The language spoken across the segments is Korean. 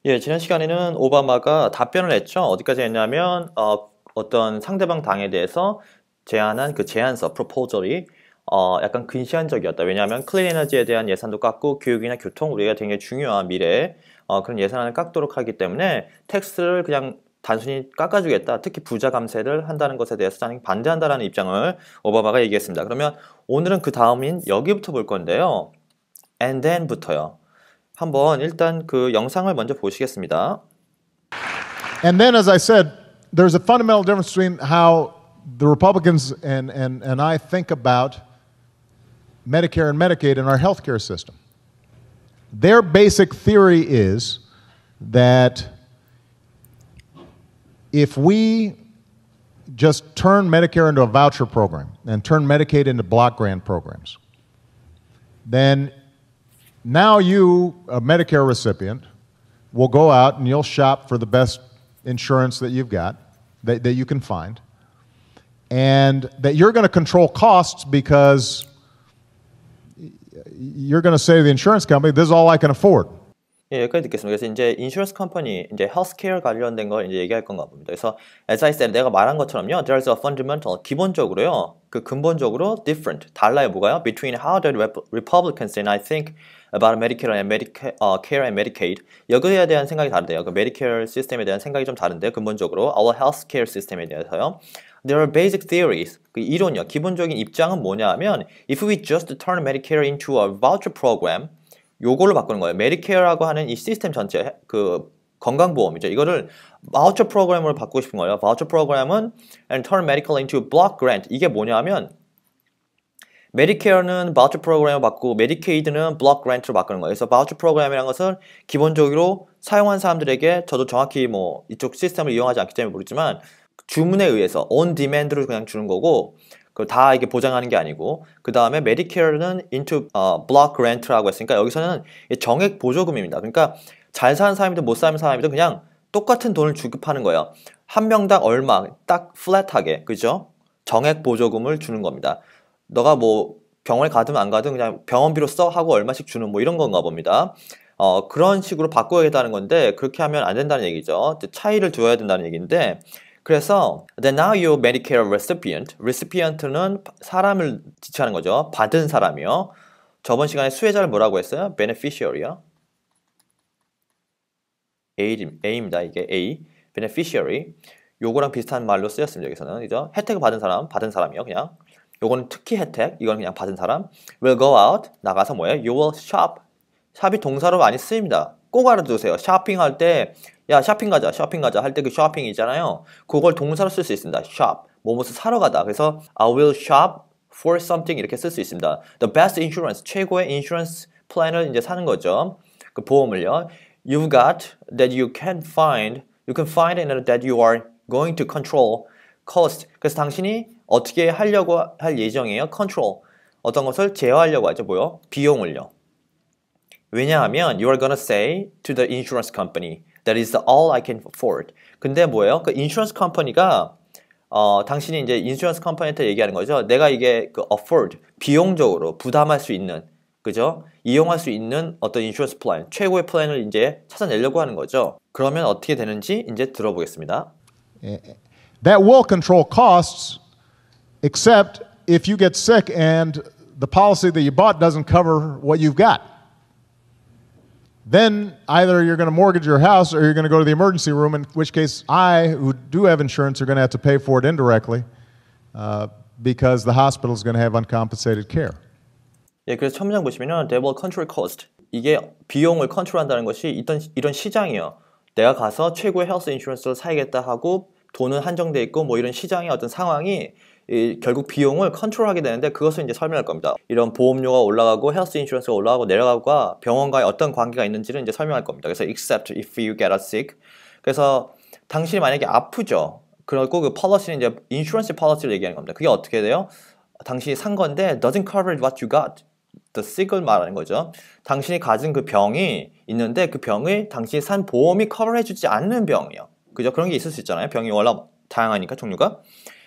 예, 지난 시간에는 오바마가 답변을 했죠. 어디까지 했냐면, 어떤 상대방 당에 대해서 제안한 그 제안서, 프로포절이 약간 근시안적이었다. 왜냐하면 클린 에너지에 대한 예산도 깎고 교육이나 교통, 우리가 굉장히 중요한 미래에 그런 예산을 깎도록 하기 때문에 텍스를 그냥 단순히 깎아주겠다. 특히 부자 감세를 한다는 것에 대해서 나는 반대한다라는 입장을 오바마가 얘기했습니다. 그러면 오늘은 그 다음인 여기부터 볼 건데요. And then부터요. 한번 일단 그 영상을 먼저 보시겠습니다. And then, as I said, there's a fundamental difference between how the Republicans and I think about Medicare and Medicaid in our healthcare system. Their basic theory is that if we just turn Medicare into a voucher program and turn Medicaid into block grant programs, then now you, a Medicare recipient, will go out and you'll shop for the best insurance that you've got, that you can find, and that you're going to control costs because you're going to say to the insurance company, this is all I can afford. 예, 여기까지 듣겠습니다. 그래서 이제 인슈런스 컴퍼니, 이제 헬스케어 관련된 걸 이제 얘기할 건가 봅니다. 그래서 as I said, 내가 말한 것처럼요, there's a fundamental, 기본적으로요, 그 근본적으로 different, 달라요. 뭐가요? Between how the Republicans and I think about Medicare and Care and Medicaid. 여기에 대한 생각이 다른데요. 그 Medicare 시스템에 대한 생각이 좀 다른데요. 근본적으로 our healthcare 시스템에 대해서요. There are basic theories. 그 이론이요. 기본적인 입장은 뭐냐 하면 if we just turn Medicare into a voucher program, 요걸로 바꾸는 거예요. 메디케어라고 하는 이 시스템 전체, 그 건강보험이죠. 이거를 바우처 프로그램으로 바꾸고 싶은 거예요. 바우처 프로그램은 and turn medical into block grant. 이게 뭐냐 하면 메디케어는 바우처 프로그램으로 바꾸고 메디케이드는 블록 그랜트로 바꾸는 거예요. 그래서 바우처 프로그램이라는 것은 기본적으로 사용한 사람들에게 저도 정확히 뭐 이쪽 시스템을 이용하지 않기 때문에 모르지만 주문에 의해서 on demand로 그냥 주는 거고 그 다 이게 보장하는 게 아니고 그 다음에 메디케어는 into block grant라고 했으니까 여기서는 정액 보조금입니다. 그러니까 잘 사는 사람이든 못 사는 사람이든 그냥 똑같은 돈을 지급하는 거예요. 한 명당 얼마 딱 플랫하게 그죠? 정액 보조금을 주는 겁니다. 너가 뭐 병원에 가든 안 가든 그냥 병원비로 써 하고 얼마씩 주는 뭐 이런 건가 봅니다. 그런 식으로 바꿔야겠다는 건데 그렇게 하면 안 된다는 얘기죠. 차이를 두어야 된다는 얘기인데 그래서 then now you Medicare recipient, recipient는 사람을 지칭하는 거죠. 받은 사람이요. 저번 시간에 수혜자를 뭐라고 했어요? beneficiary요. A입니다. 이게 A, beneficiary. 요거랑 비슷한 말로 쓰였습니다. 여기서는 그죠? 혜택을 받은 사람, 받은 사람이요. 그냥 요거는 특히 혜택, 이건 그냥 받은 사람. will go out, 나가서 뭐예요? you will shop. 샵이 동사로 많이 쓰입니다. 꼭 알아두세요. 쇼핑할 때, 야, 쇼핑 가자 할 때 그 쇼핑 있잖아요. 그걸 동사로 쓸 수 있습니다. shop, 뭐뭇을 사러 가다. 그래서 I will shop for something 이렇게 쓸 수 있습니다. The best insurance, 최고의 인슈런스 플랜을 이제 사는 거죠. 그 보험을요. You've got that you can find and that you are going to control cost. 그래서 당신이 어떻게 하려고 할 예정이에요? control. 어떤 것을 제어하려고 하죠. 뭐요? 비용을요. 왜냐하면 you are gonna say to the insurance company that is all I can afford. 근데 뭐예요? 그 인슈런스 컴퍼니가 당신이 이제 인슈런스 컴퍼니한테 얘기하는 거죠. 내가 이게 그 afford 비용적으로 부담할 수 있는 그죠? 이용할 수 있는 어떤 인슈런스 플랜, 최고의 플랜을 이제 찾아내려고 하는 거죠. 그러면 어떻게 되는지 이제 들어보겠습니다. That will control costs, except if you get sick and the policy that you bought doesn't cover what you've got. Then either you're going to mortgage your house or you're going to go to the emergency room, in which case I, who do have insurance, are going to have to pay for it indirectly because the hospital is going to have uncompensated care. 예, 그래서 첫 문장 보시면은 they will control cost. 이게 비용을 컨트롤한다는 것이 이런 시장이요. 내가 가서 최고의 헬스 인슈런스를 사야겠다 하고 돈은 한정돼 있고 뭐 이런 시장의 어떤 상황이 결국 비용을 컨트롤하게 되는데 그것을 이제 설명할 겁니다. 이런 보험료가 올라가고 헬스 인슈런스가 올라가고 내려가고 병원과의 어떤 관계가 있는지를 이제 설명할 겁니다. 그래서 except if you get sick. 그래서 당신이 만약에 아프죠. 그리고 그 policy는 이제 인슈런스 policy를 얘기하는 겁니다. 그게 어떻게 돼요? 당신이 산 건데 doesn't cover what you got. the sick을 말하는 거죠. 당신이 가진 그 병이 있는데 그 병을 당신이 산 보험이 커버해주지 않는 병이요. 그죠? 그런 게 있을 수 있잖아요. 병이 워낙 다양하니까 종류가.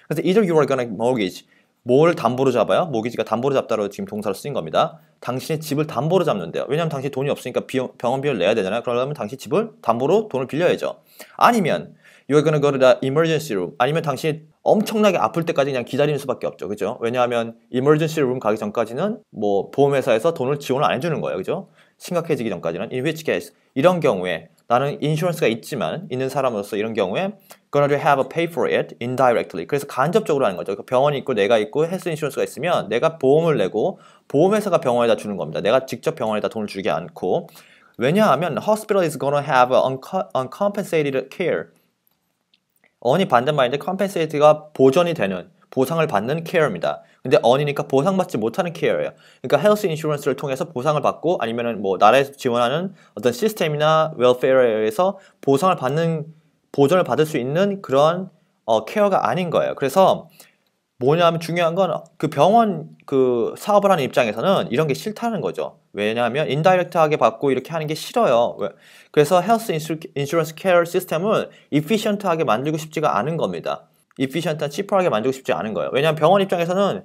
그래서 either you are gonna mortgage 뭘 담보로 잡아요? 모기지가 담보로 잡다로 지금 동사로 쓰인 겁니다. 당신의 집을 담보로 잡는데요. 왜냐하면 당신이 돈이 없으니까 병원비를 내야 되잖아요. 그러려면 당신 집을 담보로 돈을 빌려야죠. 아니면 you're gonna go to the emergency room. 아니면 당신이 엄청나게 아플 때까지 그냥 기다리는 수밖에 없죠. 그죠? 왜냐하면 emergency room 가기 전까지는 뭐 보험회사에서 돈을 지원을 안 해주는 거예요. 그죠? 심각해지기 전까지는. In which case, 이런 경우에 나는 인슈런스가 있는 사람으로서 이런 경우에 gonna have to pay for it indirectly. 그래서 간접적으로 하는 거죠. 병원이 있고 내가 있고 헬스 인슈런스가 있으면 내가 보험을 내고 보험회사가 병원에다 주는 겁니다. 내가 직접 병원에다 돈을 주지 않고. 왜냐하면 hospital is gonna have uncompensated care. on이 반대말인데 compensate가 보전이 되는, 보상을 받는 care입니다. 근데 on이니까 보상받지 못하는 care예요. 그러니까 헬스 인슈런스를 통해서 보상을 받고 아니면은 뭐 나라에서 지원하는 어떤 시스템이나 웰페어에서 보상을 받는, 보전을 받을 수 있는 그런 케어가 아닌 거예요. 그래서 뭐냐면 중요한 건 그 병원 그 사업을 하는 입장에서는 이런 게 싫다는 거죠. 왜냐하면 인다이렉트하게 받고 이렇게 하는 게 싫어요. 그래서 헬스 인슈런스 케어 시스템을 이피션트하게 만들고 싶지가 않은 겁니다. 이피션트한 치프하게 만들고 싶지 않은 거예요. 왜냐하면 병원 입장에서는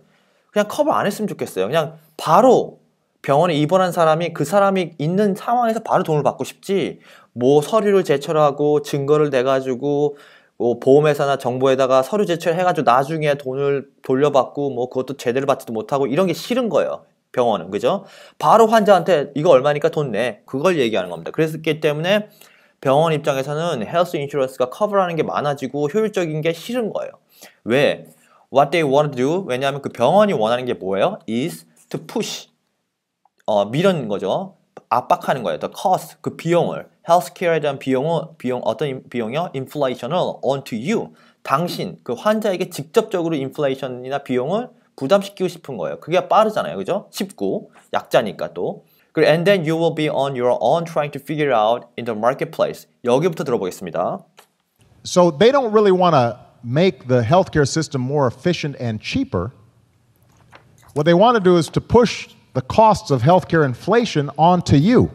그냥 커버 안 했으면 좋겠어요. 그냥 바로 병원에 입원한 사람이 그 사람이 있는 상황에서 바로 돈을 받고 싶지, 뭐 서류를 제출하고 증거를 내가지고 뭐 보험회사나 정부에다가 서류 제출해가지고 나중에 돈을 돌려받고 뭐 그것도 제대로 받지도 못하고 이런 게 싫은 거예요. 병원은. 그죠? 바로 환자한테 이거 얼마니까 돈 내. 그걸 얘기하는 겁니다. 그랬기 때문에 병원 입장에서는 헬스 인슈런스가 커버하는 게 많아지고 효율적인 게 싫은 거예요. 왜? What they want to do, 왜냐하면 그 병원이 원하는 게 뭐예요? is to push, 밀는 거죠. 압박하는 거예요. The cost, 그 비용을, 헬스케어에 대한 어떤 비용이요? inflation을 onto you, 당신, 그 환자에게 직접적으로 인플레이션이나 비용을 부담시키고 싶은 거예요. 그게 빠르잖아요. 그죠? 쉽고, 약자니까 또. 그리고 and then you will be on your own trying to figure out in the marketplace. 여기부터 들어보겠습니다. So they don't really want to make the healthcare system more efficient and cheaper. What they want to do is to push the costs of healthcare inflation onto you.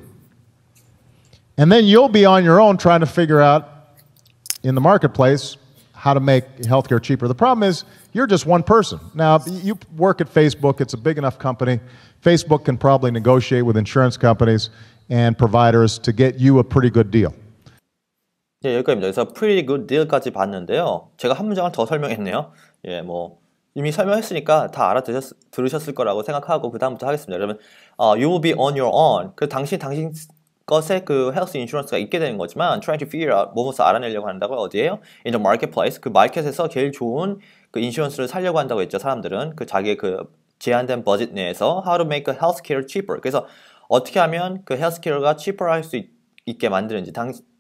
And then you'll be on your own trying to figure out in the marketplace how to make healthcare cheaper. The problem is you're just one person. Now, you work at Facebook. It's a big enough company. Facebook can probably negotiate with insurance companies and providers to get you a pretty good deal. 예, 여기까지입니다. 그래서 pretty good deal까지 봤는데요. 제가 한 문장을 더 설명했네요. 예, 뭐 이미 설명했으니까 다 들으셨을 거라고 생각하고 그 다음부터 하겠습니다. 그러면 you will be on your own. 그 당신 것에 그 헬스 인슈런스가 있게 되는 거지만 trying to figure out, 뭐뭐서 알아내려고 한다고. 어디에요? In the marketplace. 그 마켓에서 제일 좋은 그 인슈런스를 사려고 한다고 했죠. 사람들은 그 자기의 그 제한된 버짓 내에서 how to make a healthcare cheaper. 그래서 어떻게 하면 그 헬스케어가 cheaper 할 수 있게 만드는지,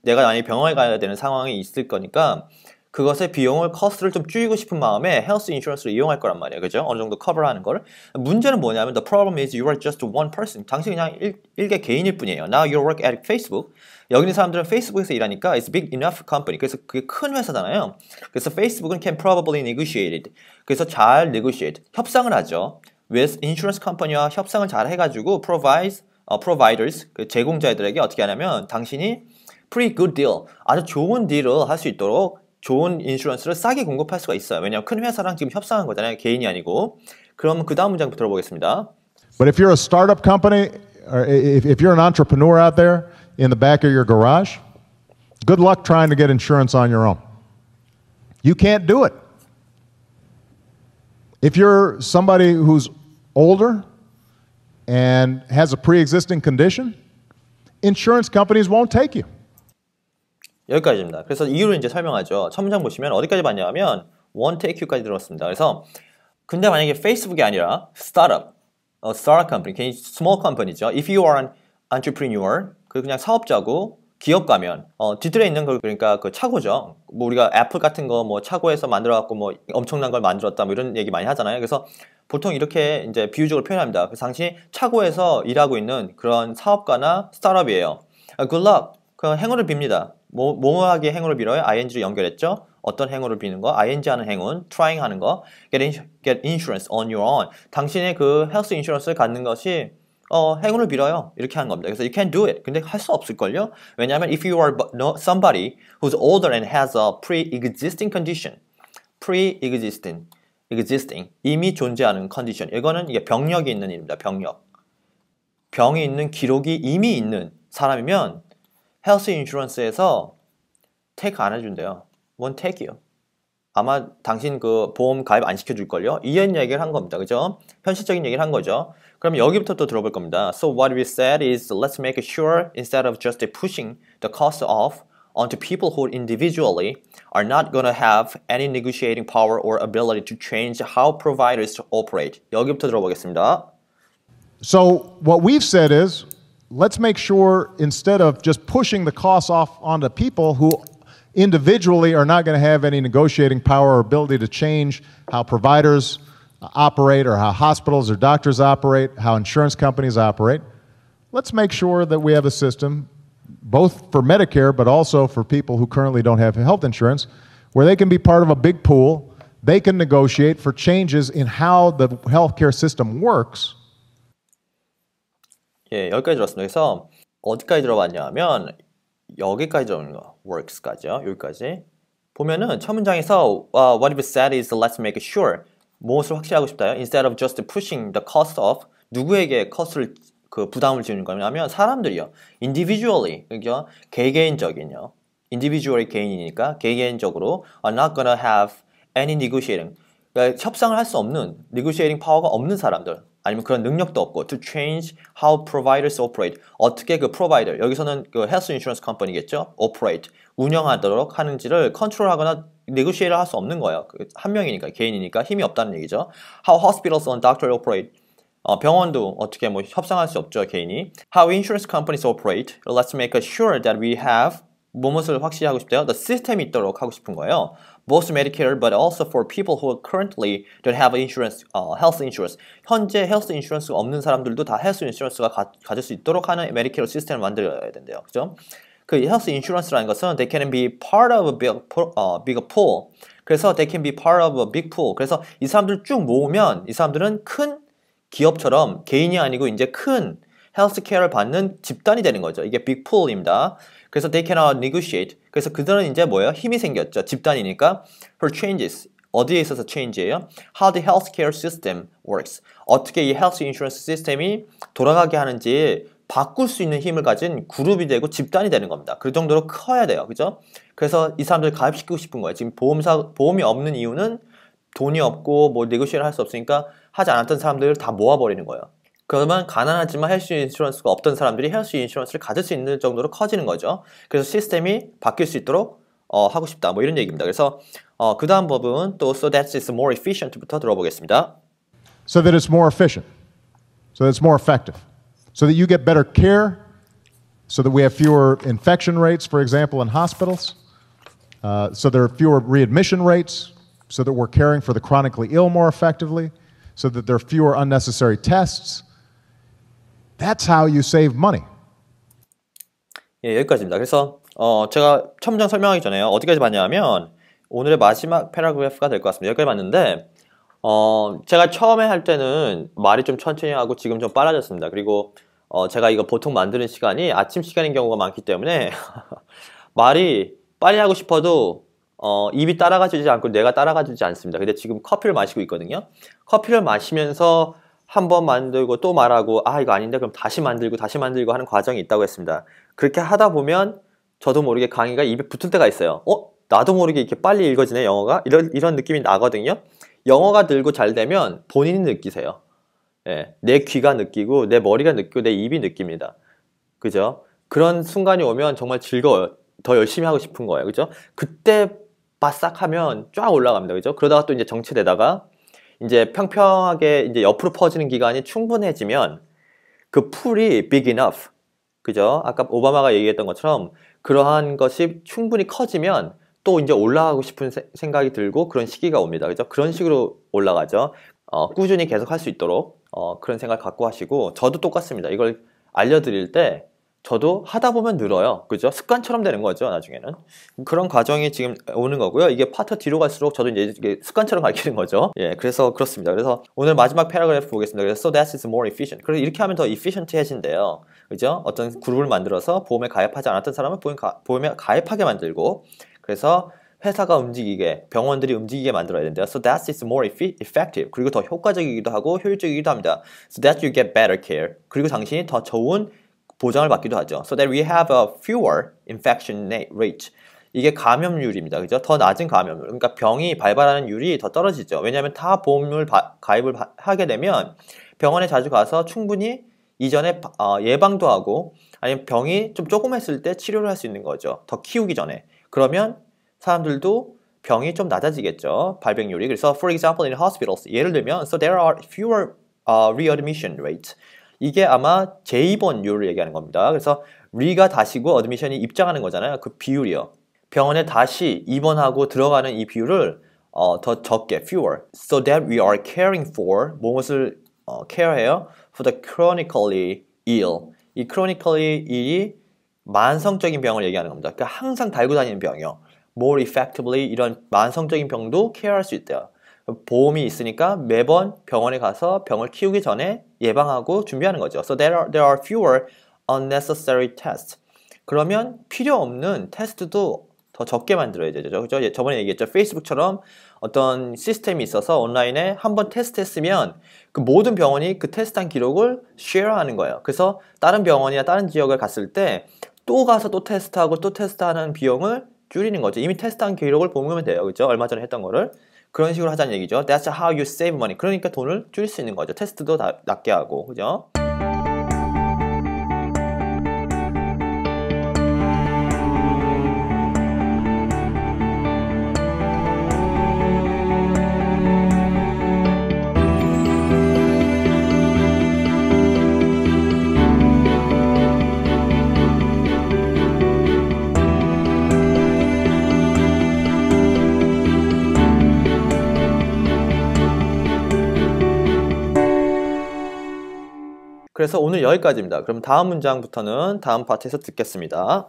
내가 만약에 병원에 가야 되는 상황이 있을 거니까 그것의 비용을, 커스트를 좀 줄이고 싶은 마음에 헬스 인슈런스를 이용할 거란 말이에요. 그죠? 어느 정도 커버하는 걸. 문제는 뭐냐면 the problem is you are just one person. 당신이 그냥 일개 개인일 뿐이에요. Now you work at Facebook. 여기 있는 사람들은 페이스북에서 일하니까 it's big enough company. 그래서 그게 큰 회사잖아요. 그래서 페이스북은 can probably negotiate it. 그래서 잘 negotiate, 협상을 하죠. with insurance company와 협상을 잘 해가지고 providers, 그 제공자들에게 어떻게 하냐면 당신이 pretty good deal, 아주 좋은 딜을 할 수 있도록 좋은 인슈런스를 싸게 공급할 수가 있어요. 왜냐하면 큰 회사랑 지금 협상한 거잖아요. 개인이 아니고. 그럼 그 다음 문장부터 들어보겠습니다. But if you're a startup company, or if you're an entrepreneur out there in the back of your garage, good luck trying to get insurance on your own. You can't do it. If you're somebody who's older and has a pre-existing condition, insurance companies won't take you. 여기까지입니다. 그래서 이유를 이제 설명하죠. 첫 문장 보시면 어디까지 봤냐면 won't take you까지 들어왔습니다. 그래서 근데 만약에 페이스북이 아니라 스타트업, 스타트업 컴퍼니, 괜히 스몰 컴퍼니죠. If you are an entrepreneur, 그 그냥 사업자고 기업가면 뒤뜰에 있는 걸, 그러니까 그 차고죠. 뭐 우리가 애플 같은 거 뭐 차고에서 만들어 갖고 뭐 엄청난 걸 만들었다 뭐 이런 얘기 많이 하잖아요. 그래서 보통 이렇게 이제 비유적으로 표현합니다. 그래서 당신이 차고에서 일하고 있는 그런 사업가나 스타트업이에요. Good luck. 그 행운을 빕니다. 뭐뭐하게 행운을 빌어요? ing로 연결했죠? 어떤 행운을 비는 거? ing 하는 행운, trying 하는 거, get insurance on your own. 당신의 그 헬스 인슈런스를 갖는 것이 행운을 빌어요. 이렇게 하는 겁니다. 그래서 you can do it. 근데 할 수 없을걸요? 왜냐하면 if you are somebody who's older and has a pre-existing condition, pre-existing. existing 이미 존재하는 컨디션. 이거는 이게 병력이 있는 일입니다. 병력. 병이 있는 기록이 이미 있는 사람이면 헬스 인슈런스에서 take 안 해준대요. 뭔 take이요? 아마 당신 그 보험 가입 안 시켜줄걸요? 이런 얘기를 한 겁니다. 그죠? 현실적인 얘기를 한 거죠. 그럼 여기부터 또 들어볼 겁니다. So what we said is let's make sure instead of just pushing the cost off onto people who individually are not going to have any negotiating power or ability to change how providers operate. 여기부터 들어보겠습니다. So what we've said is, let's make sure instead of just pushing the costs off onto people who individually are not going to have any negotiating power or ability to change how providers operate or how hospitals or doctors operate, how insurance companies operate, let's make sure that we have a system, both for Medicare but also for people who currently don't have health insurance, where they can be part of a big pool, they can negotiate for changes in how the healthcare system works. 예, 여기까지 들었습니다. 그래서 어디까지 들어봤냐 하면 여기까지 들어오는 거, works까지요. 여기까지. 보면은 첫 문장에서 what you've said is let's make sure 무엇을 확실하고 싶다요? Instead of just pushing the cost of 누구에게 커스를 그 부담을 지우는 거냐면 사람들이요. individually 그죠? 개개인적인요. individually 개인이니까 개개인적으로 are not gonna have any negotiating 그러니까 협상을 할 수 없는 negotiating 파워가 없는 사람들 아니면 그런 능력도 없고 to change how providers operate 어떻게 그 provider 여기서는 그 health insurance company겠죠? operate 운영하도록 하는지를 컨트롤하거나 negotiate를 할 수 없는 거예요. 한 명이니까 개인이니까 힘이 없다는 얘기죠. How hospitals and doctors operate 병원도 어떻게 뭐 협상할 수 없죠 개인이. How insurance companies operate. Let's make sure that we have 무엇을 확실히 하고 싶대요? The system이 있도록 하고 싶은 거예요. Both Medicare, but also for people who currently don't have insurance, health insurance. 현재 health insurance가 없는 사람들도 다 health insurance가 가질 수 있도록 하는 Medicare 시스템을 만들어야 된대요. 그죠? 그 health insurance라는 것은 they can be part of a big pool. 그래서 they can be part of a big pool. 그래서 이 사람들 쭉 모으면 이 사람들은 큰 기업처럼 개인이 아니고 이제 큰 헬스케어를 받는 집단이 되는 거죠. 이게 big pool입니다. 그래서 they cannot negotiate. 그래서 그들은 이제 뭐예요? 힘이 생겼죠. 집단이니까. For changes. 어디에 있어서 change예요? How the healthcare system works. 어떻게 이 health insurance 시스템이 돌아가게 하는지 바꿀 수 있는 힘을 가진 그룹이 되고 집단이 되는 겁니다. 그 정도로 커야 돼요. 그죠? 그래서 이 사람들 가입시키고 싶은 거예요. 지금 보험이 없는 이유는 돈이 없고 뭐 네고시에이를 할 수 없으니까 하지 않았던 사람들을 다 모아버리는 거예요. 그러면 가난하지만 헬스 인슈런스가 없던 사람들이 헬스 인슈런스를 가질 수 있는 정도로 커지는 거죠. 그래서 시스템이 바뀔 수 있도록 하고 싶다. 뭐 이런 얘기입니다. 그래서 그 다음 부분 또 so that it's more efficient부터 들어보겠습니다. So that it's more efficient. So that it's more effective. So that you get better care. So that we have fewer infection rates, for example, in hospitals. So there are fewer readmission rates. So that we're caring for the chronically ill more effectively. So that there are fewer unnecessary tests. That's how you save money. 예, 여기까지입니다. 그래서 제가 첫 문장 설명하기 전에요. 어디까지 봤냐면 오늘의 마지막 패러그래프가 될 것 같습니다. 여기까지 봤는데 제가 처음에 할 때는 말이 좀 천천히 하고 지금 좀 빨라졌습니다. 그리고 제가 이거 보통 만드는 시간이 아침 시간인 경우가 많기 때문에 말이 빨리 하고 싶어도 입이 따라가주지 않고 뇌가 따라가주지 않습니다. 근데 지금 커피를 마시고 있거든요. 커피를 마시면서 한 번 만들고 또 말하고 이거 아닌데 그럼 다시 만들고 하는 과정이 있다고 했습니다. 그렇게 하다 보면 저도 모르게 강의가 입에 붙을 때가 있어요. 나도 모르게 이렇게 빨리 읽어지네 영어가? 이런 느낌이 나거든요. 영어가 늘고 잘 되면 본인이 느끼세요. 예, 내 귀가 느끼고 내 머리가 느끼고 내 입이 느낍니다. 그죠? 그런 순간이 오면 정말 즐거워요. 더 열심히 하고 싶은 거예요. 그죠? 그때 바싹 하면 쫙 올라갑니다. 그죠? 그러다가 또 이제 정체되다가 이제 평평하게 이제 옆으로 퍼지는 기간이 충분해지면 그 풀이 big enough. 그죠? 아까 오바마가 얘기했던 것처럼 그러한 것이 충분히 커지면 또 이제 올라가고 싶은 생각이 들고 그런 시기가 옵니다. 그죠? 그런 식으로 올라가죠. 꾸준히 계속 할 수 있도록 그런 생각 갖고 하시고 저도 똑같습니다. 이걸 알려드릴 때 저도 하다 보면 늘어요. 그죠? 습관처럼 되는 거죠, 나중에는. 그런 과정이 지금 오는 거고요. 이게 파트 뒤로 갈수록 저도 이제 이게 습관처럼 가르치는 거죠. 예, 그래서 그렇습니다. 그래서 오늘 마지막 패러그래프 보겠습니다. 그래서 so that is more efficient. 그래서 이렇게 하면 더 efficient해진대요. 그죠? 어떤 그룹을 만들어서 보험에 가입하지 않았던 사람을 보험에 가입하게 만들고 그래서 회사가 움직이게, 병원들이 움직이게 만들어야 된대요. So that it's more effective. 그리고 더 효과적이기도 하고 효율적이기도 합니다. So that you get better care. 그리고 당신이 더 좋은 보장을 받기도 하죠. So that we have a fewer infection rate. 이게 감염률입니다. 그죠? 더 낮은 감염률. 그러니까 병이 발발하는 율이 더 떨어지죠. 왜냐하면 다 보험을 가입을 하게 되면 병원에 자주 가서 충분히 이전에 예방도 하고 아니면 병이 좀 조금했을 때 치료를 할 수 있는 거죠. 더 키우기 전에. 그러면 사람들도 병이 좀 낮아지겠죠. 발병률이. 그래서 for example in hospitals 예를 들면 so there are fewer readmission rate. 이게 아마 재입원율을 얘기하는 겁니다. 그래서 re가 다시고 admission이 입장하는 거잖아요. 그 비율이요. 병원에 다시 입원하고 들어가는 이 비율을 더 적게 fewer. So that we are caring for 무엇을 care해요? For the chronically ill. 이 chronically ill이 만성적인 병을 얘기하는 겁니다. 그러니까 항상 달고 다니는 병이요. More effectively 이런 만성적인 병도 케어할 수 있대요. 보험이 있으니까 매번 병원에 가서 병을 키우기 전에 예방하고 준비하는 거죠. So there are fewer unnecessary tests. 그러면 필요 없는 테스트도 더 적게 만들어야 되죠. 그죠? 저번에 얘기했죠. 페이스북처럼 어떤 시스템이 있어서 온라인에 한번 테스트했으면 그 모든 병원이 그 테스트한 기록을 쉐어하는 거예요. 그래서 다른 병원이나 다른 지역을 갔을 때 또 가서 또 테스트하고 또 테스트하는 비용을 줄이는 거죠. 이미 테스트한 기록을 보면 돼요. 그죠? 얼마 전에 했던 거를. 그런 식으로 하자는 얘기죠. That's how you save money. 그러니까 돈을 줄일 수 있는 거죠. 테스트도 다 낮게 하고. 그죠? 그래서 오늘 여기까지입니다. 그럼 다음 문장부터는 다음 파트에서 듣겠습니다.